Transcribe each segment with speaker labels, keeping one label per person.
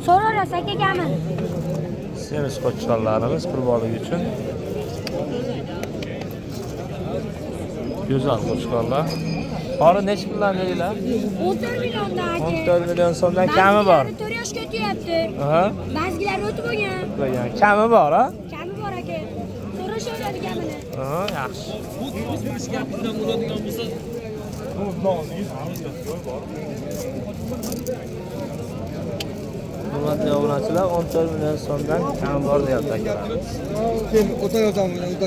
Speaker 1: So'raras aka kamin.
Speaker 2: Semiz qo'chqorlarimiz qurbonlik uchun. Güzel qo'chqorlar. Qori necha puldan deydilar?
Speaker 1: 14 milliondan aka.
Speaker 2: 14 million so'mdan kami bor.
Speaker 1: 4 yoshga o'tyapti.
Speaker 2: Aha.
Speaker 1: Ba'zilari o'tib bo'lgan.
Speaker 2: Qo'ygan. Kami bor, ha?
Speaker 1: Kami bor aka. So'rashaveradi kamini.
Speaker 2: Aha, yaxshi. Hurmatli obunachilar, 14 million so'mdan kam bor deyapti akalarimiz.
Speaker 3: O'ta yozamiz, o'ta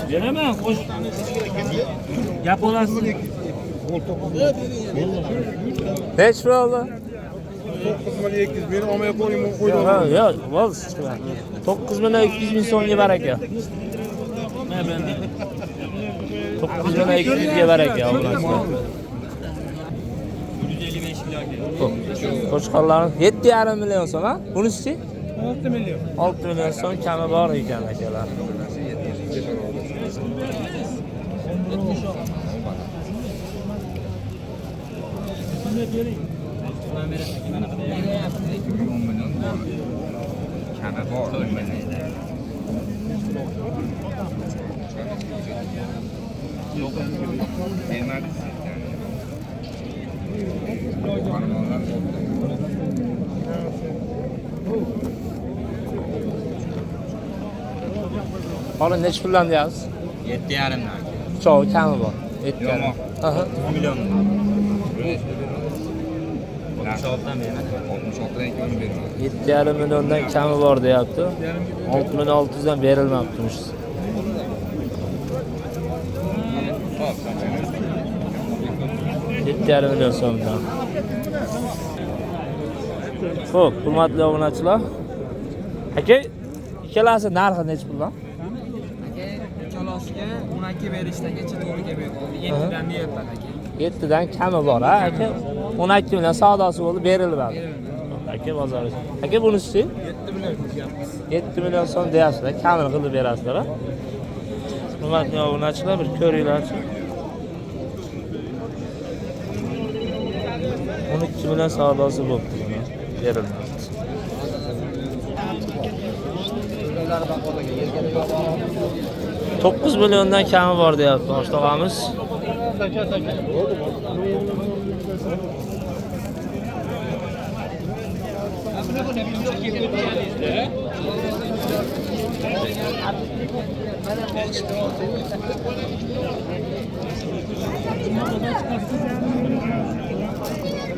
Speaker 4: Beraman, qo'sh. Gap olasiz.
Speaker 2: Hech bo'ldi.
Speaker 3: 9.200 meni olmay qo'ying, qo'ydim.
Speaker 2: Ha, yo'q, bo'ldi. 9 million 200 ming so'mga baraka.
Speaker 4: Mana bilan
Speaker 2: 9 million 200 ga baraka obunachilar.
Speaker 4: 155 million.
Speaker 2: Qo'chqorlarimiz 7,5 million so'm, ha? Bunisi
Speaker 4: 6 million.
Speaker 2: 6 million so'm kami bor ekan akalar. Qori necha puldan deyapsiz?
Speaker 4: 7,5
Speaker 2: Cho'g' kami bor. 7,5. Aha.
Speaker 4: million. 66dan beraman.
Speaker 3: 66dan 2 million beraman.
Speaker 2: 7,5 milliondan kami bor deyapti. 6,600 dan berilmabdi. 7,5 million so'mdan. Xo'p, hurmatli obunachilar. Aka, ikkalasi narxi necha puldan?
Speaker 5: Aka, ikkalasiga 12 berishgacha to'g'ri kelib qoldi. 7 dan deyapman aka.
Speaker 2: 7 dan kami bor, ha, aka. 12 million savdosi bo'ldi, berilmadi. Aka, bozor. Aka, bunisi
Speaker 5: 7 million deyapmiz.
Speaker 2: 7 million so'm deyapsizlar, kamini qilib berasizlar, ha? Hurmatli obunachilar, bir ko'ringlarchi. 12 million savdosi bo'ldi buni. Berilmadi. To'qqiz milliondan kami bor deyapti boshlig'imiz.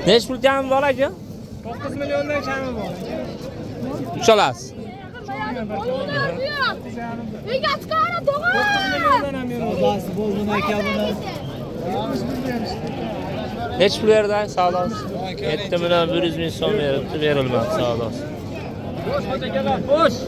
Speaker 2: Necha pul kami bor aka?
Speaker 5: 9 milliondan kami bor.
Speaker 2: Uchalasiz.
Speaker 1: Uyga chiqara to'g'ri.
Speaker 5: Savdosi bo'ldi aka buni.
Speaker 2: Necha pul berdi savdosi? 7 million 100 ming so'm berilmadi savdosi.
Speaker 5: Xo'sh, aka, xo'sh.